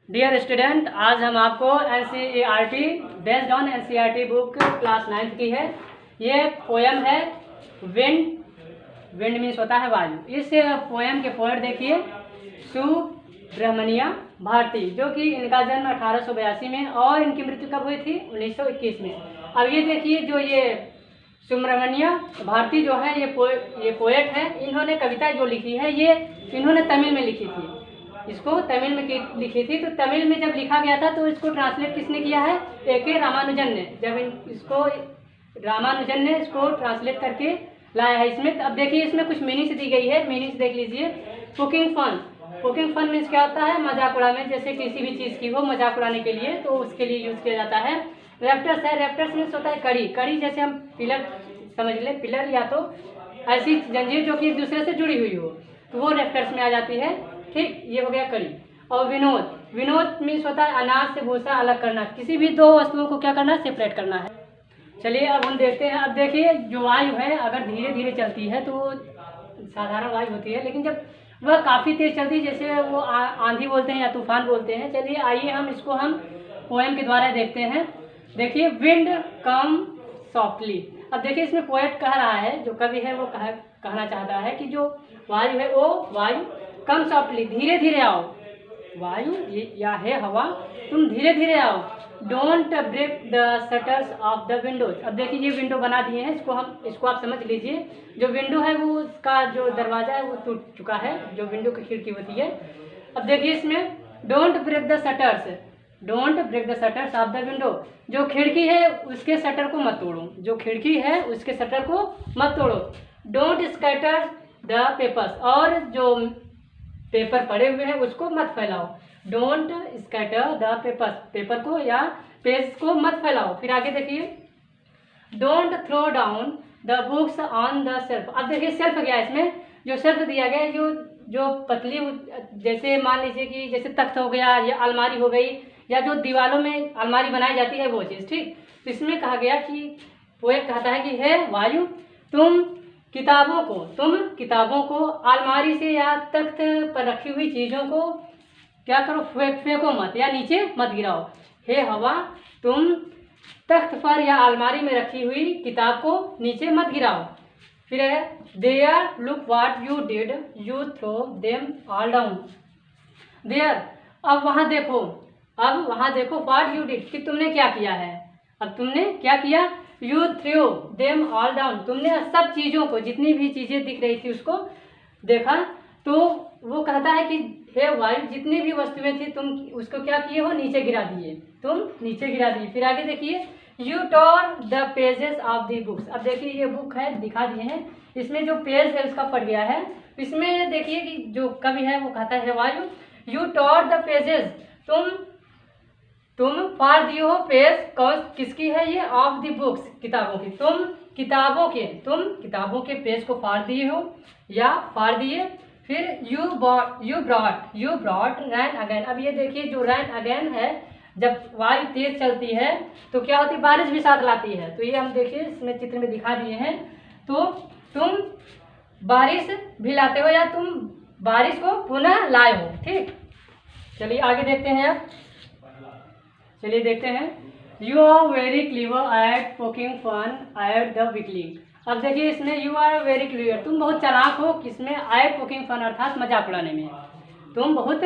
Dear student, आज हम आपको NCERT based on NCERT book class 9th की है। ये पोयम है विंड। विंड मीन्स होता है वायु। इस पोयम के पोएट देखिए सुब्रमण्य भारती, जो कि इनका जन्म 1882 में और इनकी मृत्यु कब हुई थी? 1921 में। अब ये देखिए, जो ये सुब्रमण्य भारती जो है ये पोएट है। इन्होंने कविता जो लिखी है ये इन्होंने तमिल में लिखी थी। इसको तमिल में लिखी थी। तो तमिल में जब लिखा गया था तो इसको ट्रांसलेट किसने किया है? A.K. रामानुजन ने। जब इसको रामानुजन ने इसको ट्रांसलेट करके लाया है इसमें। अब देखिए, इसमें कुछ मीनिंग्स दी गई है। मीनिंग्स देख लीजिए। Poking fun. Poking fun means क्या होता है? मजाक उड़ाने, जैसे किसी भी चीज़ की हो मजाक उड़ाने के लिए, तो उसके लिए यूज़ किया जाता है। रेप्टर्स है। रेप्टर्स मीन्स होता है कड़ी। कड़ी जैसे हम पिलर समझ ले, पिलर या तो ऐसी जंजीर जो कि एक दूसरे से जुड़ी हुई हो, तो वो रेप्टर्स में आ जाती है। ठीक, ये हो गया कड़ी। और विनोद। विनोद मीन्स होता है अनाज से भूसा अलग करना। किसी भी दो वस्तुओं को क्या करना? सेपरेट करना है। चलिए अब हम देखते हैं। अब देखिए, जो वायु है अगर धीरे धीरे चलती है तो साधारण वायु होती है, लेकिन जब वह काफ़ी तेज चलती है, जैसे वो आंधी बोलते हैं या तूफान बोलते हैं। चलिए आइए हम पोएम के द्वारा देखते हैं। देखिए, विंड कम सॉफ्टली। अब देखिए, इसमें पोएट कह रहा है, जो कवि है वो कहना चाहता है कि जो वायु है वो वायु कम सॉफ्टली, धीरे धीरे आओ। वायु या है हवा, तुम धीरे धीरे आओ। Don't break the shutters of the windows. अब देखिए, ये विंडो बना दिए हैं। इसको आप समझ लीजिए। जो विंडो है वो उसका जो दरवाजा है वो टूट चुका है, जो विंडो की खिड़की होती है। अब देखिए, इसमें don't break the shutters. Don't break the shutters of the window. जो खिड़की है उसके शटर को मत तोड़ो। जो खिड़की है उसके शटर को मत तोड़ो। Don't scatter the papers. और जो पेपर पड़े हुए हैं उसको मत फैलाओ। Don't scatter the papers. Paper को या पेज को मत फैलाओ। फिर आगे देखिए, don't throw down the books on the shelf. अब देखिए, शेल्फ गया, इसमें जो शेल्फ दिया गया है, जो पतली, जैसे मान लीजिए कि जैसे तख्त हो गया या अलमारी हो गई, या जो दीवारों में अलमारी बनाई जाती है वो चीज़। ठीक, तो इसमें कहा गया कि पोएट कहता है कि हे वायु, तुम किताबों को अलमारी से या तख्त पर रखी हुई चीज़ों को क्या करो? फेंको मत या नीचे मत गिराओ। हे हवा, तुम तख्त पर या अलमारी में रखी हुई किताब को नीचे मत गिराओ। फिर है there look what you did, you throw them all down. There, अब वहाँ देखो व्हाट यू डिड, कि तुमने क्या किया है। अब तुमने क्या किया? You throw them all down, तुमने सब चीज़ों को, जितनी भी चीज़ें दिख रही थी उसको देखा। तो वो कहता है कि हे वायु, जितनी भी वस्तुएं थी तुम उसको क्या किए हो? नीचे गिरा दिए। तुम नीचे गिरा दिए। फिर आगे देखिए, you tore the pages of the books. अब देखिए, ये बुक है, दिखा दिए हैं। इसमें जो पेज है उसका फट गया है। इसमें देखिए कि जो कवि है वो कहता है वायु, यू टॉर द पेजेस, तुम फाड़ दिए हो पेज। कौन किसकी है ये? ऑफ द बुक्स, किताबों की। तुम किताबों के पेज को फाड़ दिए हो या फाड़ दिए। फिर यू ब्रॉट रैन अगेन। अब ये देखिए, जो रैन अगेन है, जब वायु तेज चलती है तो क्या होती है? बारिश भी साथ लाती है। तो ये हम देखिए इसमें चित्र में दिखा दिए हैं। तो तुम बारिश भी लाते हो या तुम बारिश को पुनः लाए हो। ठीक, चलिए आगे देखते हैं। अब चलिए देखते हैं। You are very clever at poking fun at the weakly. अब देखिए, इसमें यू आर वेरी क्लीवर, तुम बहुत चालाक हो। किसमें? एट पोकिंग फन, अर्थात मजाक उड़ाने में। तुम बहुत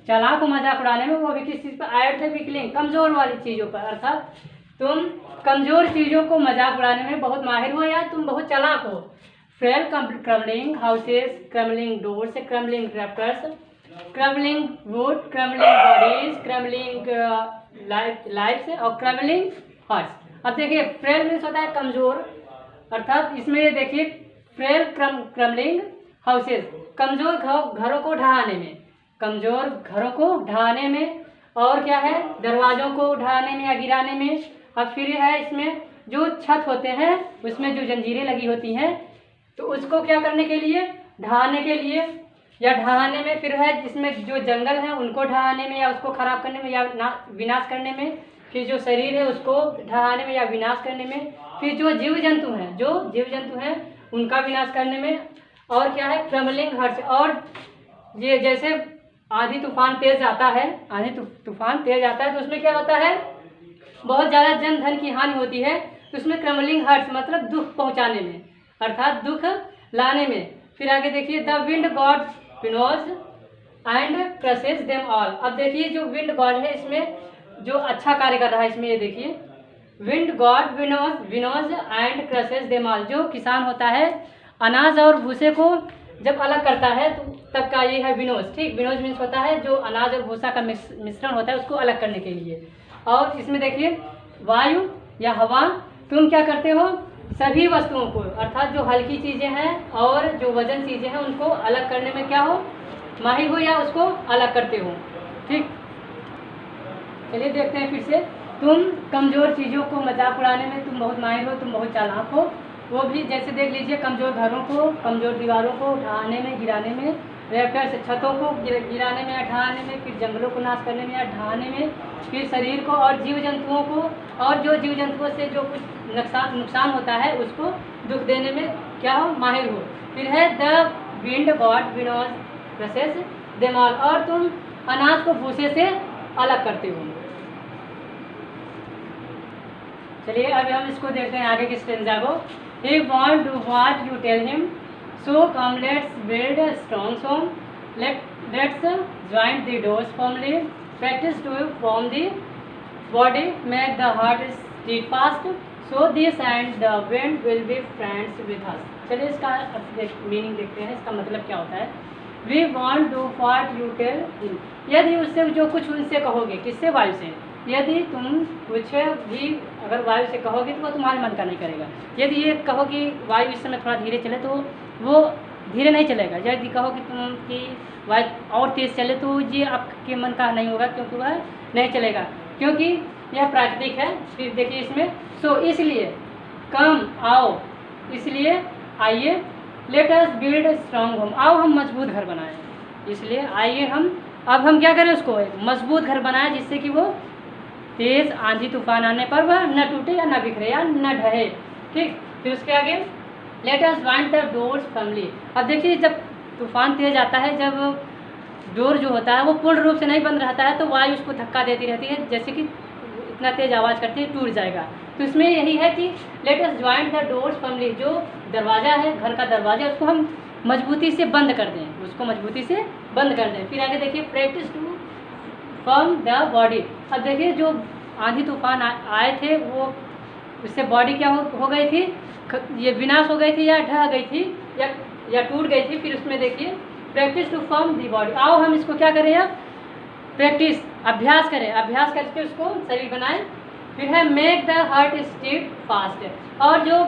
चालाक हो मजाक उड़ाने में, वो भी किस चीज़ पर? एट द वीकली, कमज़ोर वाली चीज़ों पर। अर्थात तुम कमज़ोर चीज़ों को मजाक उड़ाने में बहुत माहिर हो या तुम बहुत चालाक हो। Frail crumbling houses, crumbling doors, crumbling rafters, crumbling wood, crumbling bodies, crumbling lifes और क्रम्बलिंग हर्ट्स। अब देखिए, फ्रेल मीन्स होता है कमज़ोर, अर्थात इसमें ये देखिए फ्रेल क्रम्बलिंग हाउसेस, कमज़ोर घरों को ढहाने में। कमज़ोर घरों को ढहाने में। और क्या है? दरवाज़ों को ढहाने में या गिराने में। अब फिर है इसमें जो छत होते हैं उसमें जो जंजीरें लगी होती हैं, तो उसको क्या करने के लिए? ढहाने के लिए या ढहाने में। फिर है जिसमें जो जंगल है उनको ढहाने में या उसको खराब करने में या विनाश करने में। फिर जो शरीर है उसको ढहाने में या विनाश करने में। फिर जो जीव जंतु हैं उनका विनाश करने में। और क्या है? Crumbling hearts. और ये जैसे आंधी तूफान तेज आता है, तूफान तेज आता है तो उसमें क्या होता है, बहुत ज़्यादा जन धन की हानि होती है। तो उसमें क्रमलिंग हर्ट्स मतलब दुख पहुंचाने में, अर्थात दुख लाने में। फिर आगे देखिए, the wind god winnows and crushes them all. अब देखिए जो विंड गॉड है इसमें जो अच्छा कार्य कर रहा है, इसमें ये देखिए, wind god winnows and crushes them all. जो किसान होता है अनाज और भूसे को जब अलग करता है तो तब का ये है विनोज। ठीक, विनोज मीन्स होता है जो अनाज और भूसा का मिश्रण होता है उसको अलग करने के लिए। और इसमें देखिए, वायु या हवा, तुम क्या करते हो, सभी वस्तुओं को, अर्थात जो हल्की चीज़ें हैं और जो वजन चीज़ें हैं उनको अलग करने में क्या हो, माहिर हो या उसको अलग करते हो। ठीक, चलिए देखते हैं फिर से। तुम कमज़ोर चीज़ों को मजाक उड़ाने में तुम बहुत माहिर हो, तुम बहुत चालाक हो। वो भी जैसे देख लीजिए, कमज़ोर घरों को, कमज़ोर दीवारों को उठाने में, गिराने में, रैप्टर्स छतों को गिराने में या ढहाने में, फिर जंगलों को नाश करने में या ढहाने में, फिर शरीर को और जीव जंतुओं को, और जो जीव जंतुओं से जो कुछ नुकसान होता है उसको दुख देने में क्या हो, माहिर हो। फिर है the wind god winnows crushes them all, और तुम अनाज को भूसे से अलग करते हो। चलिए अभी हम इसको देखते हैं आगे की स्टेंजा को। He won't do what you tell him, so come let's build a strong home. Let's join the doors firmly. Practice to form the body, make the heart steadfast. So this and the wind will be friends with us. चलिए इसका meaning देखते हैं, इसका मतलब क्या होता है। We won't do what you tell him. यदि उससे जो कुछ उनसे कहोगे, किससे, वायु से। यदि तुम कुछ भी अगर वायु से कहोगे तो वो तुम्हारे मन का नहीं करेगा। यदि ये कहो कि वायु इस समय थोड़ा धीरे चले तो वो धीरे नहीं चलेगा। यदि कहो कि तुम कि वायु और तेज़ चले तो ये आपके मन का नहीं होगा, क्योंकि वह नहीं चलेगा, क्योंकि यह प्राकृतिक है। फिर देखिए इसमें, सो इसलिए, कम आओ, इसलिए आइए, let us build strong home, आओ हम मजबूत घर बनाएं। इसलिए आइए अब हम क्या करें, उसको एक मजबूत घर बनाएं जिससे कि वो तेज आंधी तूफान आने पर वह न टूटे या न बिखरे या न ढहे। ठीक, फिर उसके आगे, let us bind the doors firmly. अब देखिए जब तूफान तेज आता है, जब डोर जो होता है वो पूर्ण रूप से नहीं बंद रहता है तो वायु उसको धक्का देती रहती है, जैसे कि इतना तेज आवाज़ करती है, टूट जाएगा। तो इसमें यही है कि let us joint the doors firmly, जो दरवाज़ा है, घर का दरवाज़ा, उसको हम मजबूती से बंद कर दें, उसको मजबूती से बंद कर दें। फिर आगे देखिए, practice to firm the body. अब देखिए जो आंधी तूफान आए थे वो उससे बॉडी क्या हो गई थी, ये विनाश हो गई थी या ढह गई थी या टूट गई थी। फिर उसमें देखिए, practice to firm the body, आओ हम इसको क्या करें, अब प्रैक्टिस, अभ्यास करें, अभ्यास करके उसको शरीर बनाएं। फिर है make the heart stead fast, और जो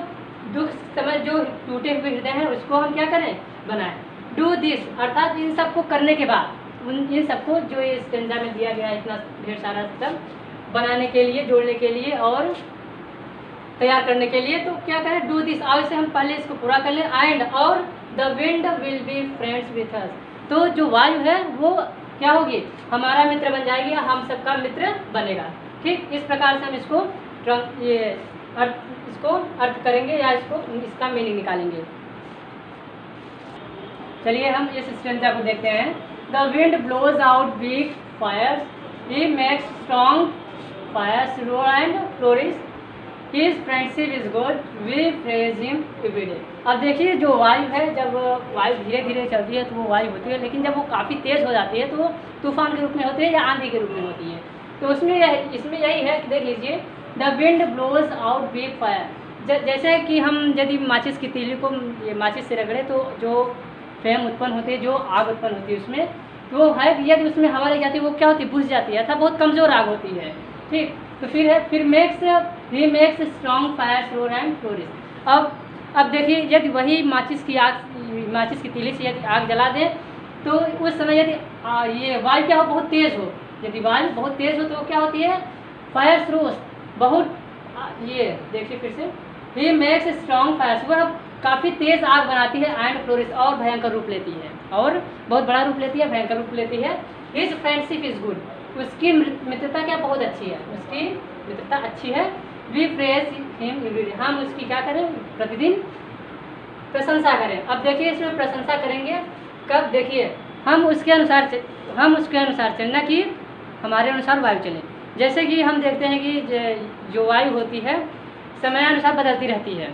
दुख समय जो टूटे हुए हृदय हैं उसको हम क्या करें, बनाएं। डू दिस, अर्थात इन सबको करने के बाद, इन सबको जो ये स्टेंजा में दिया गया है, इतना ढेर सारा सब बनाने के लिए, जोड़ने के लिए और तैयार करने के लिए, तो क्या करें, डू दिस, आओ इसे हम पहले इसको पूरा कर लें। एंड और the wind will be friends with us, तो जो वायु है वो क्या होगी, हमारा मित्र बन जाएगी, हम सबका मित्र बनेगा। ठीक, इस प्रकार से हम इसको अर्थ करेंगे या इसका मीनिंग निकालेंगे। चलिए हम इस स्टेंजा को देखते हैं। The wind blows out big fires, he makes strong fires roar and flourish, his friendship is good, we praise him every day. अब देखिए जो वायु है, जब वायु धीरे धीरे चलती है तो वो वायु होती है, लेकिन जब वो काफ़ी तेज़ हो जाती है तो वो तूफान के रूप में होती है या आंधी के रूप में होती है। तो इसमें यही है कि देख लीजिए, the wind blows out big fire, जैसे कि हम यदि माचिस की तीली को ये माचिस से रगड़े तो जो फ्लेम उत्पन्न होती है, जो आग उत्पन्न होती है उसमें, तो वो है यदि उसमें हवा लग जाती है वो क्या होती है, बुझ जाती है, अर्थात बहुत कमज़ोर आग होती है। ठीक, तो फिर है, फिर ही makes strong fire roar and flourish. अब देखिए यदि वही माचिस की तीली से यदि आग जला दें तो उस समय यदि ये वायु क्या हो, बहुत तेज़ हो, यदि वायु बहुत तेज़ हो तो क्या होती है, फायर रोज, बहुत ये देखिए फिर से, ही मेक्स स्ट्रॉन्ग फायर, वह काफ़ी तेज़ आग बनाती है, एंड फ्लोरिश, और भयंकर रूप लेती है, और बहुत बड़ा रूप लेती है, भयंकर रूप लेती है। हिज फ्रेंडशिप इज गुड, उसकी मित्रता क्या बहुत अच्छी है, उसकी मित्रता अच्छी है। We praise him every day, हम उसकी क्या करें, प्रतिदिन प्रशंसा करें। अब देखिए इसमें प्रशंसा करेंगे कब, देखिए हम उसके अनुसार चलना कि हमारे अनुसार वायु चले। जैसे कि हम देखते हैं कि जो वायु होती है समयानुसार बदलती रहती है,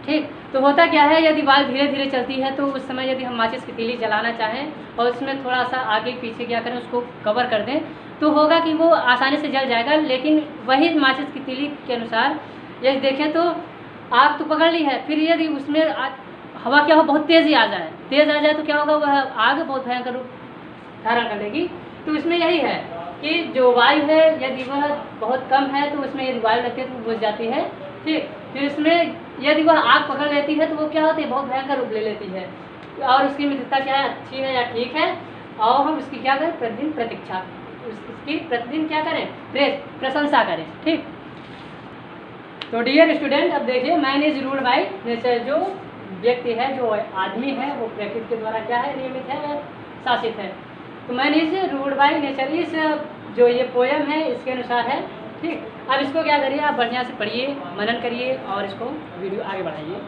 ठीक। तो होता क्या है, यदि वायु धीरे धीरे चलती है तो उस समय यदि हम माचिस की तीली जलाना चाहें और उसमें थोड़ा सा आगे पीछे क्या करें, उसको कवर कर दें, तो होगा कि वो आसानी से जल जाएगा। लेकिन वही माचिस की तीली के अनुसार यदि देखें तो आग तो पकड़ ली है, फिर यदि उसमें हवा क्या हो बहुत तेज़ आ जाए तो क्या होगा, वह आग बहुत भयंकर रूप धारण कर लेगी। तो इसमें यही है कि जो वायु है यदि वह बहुत कम है तो उसमें यदि वायु लगती है तो वो बुझ जाती है, ठीक। फिर इसमें यदि वह आग पकड़ लेती है तो वो क्या होती है, बहुत भयंकर रूप ले लेती है। और उसकी मित्रता क्या है, अच्छी है या ठीक है, और हम उसकी क्या करें, प्रतिदिन प्रतीक्षा, उसकी प्रतिदिन क्या करें, प्रशंसा करें, ठीक। तो डियर स्टूडेंट, अब देखिए man is ruled by nature. जो व्यक्ति है, जो आदमी है, वो प्रकृति के द्वारा क्या है, नियमित है, शासित है। तो man is ruled by nature, इस जो ये पोयम है इसके अनुसार है, ठीक। अब इसको क्या करिए, आप बढ़िया से पढ़िए, मनन करिए और इसको वीडियो आगे बढ़ाइए।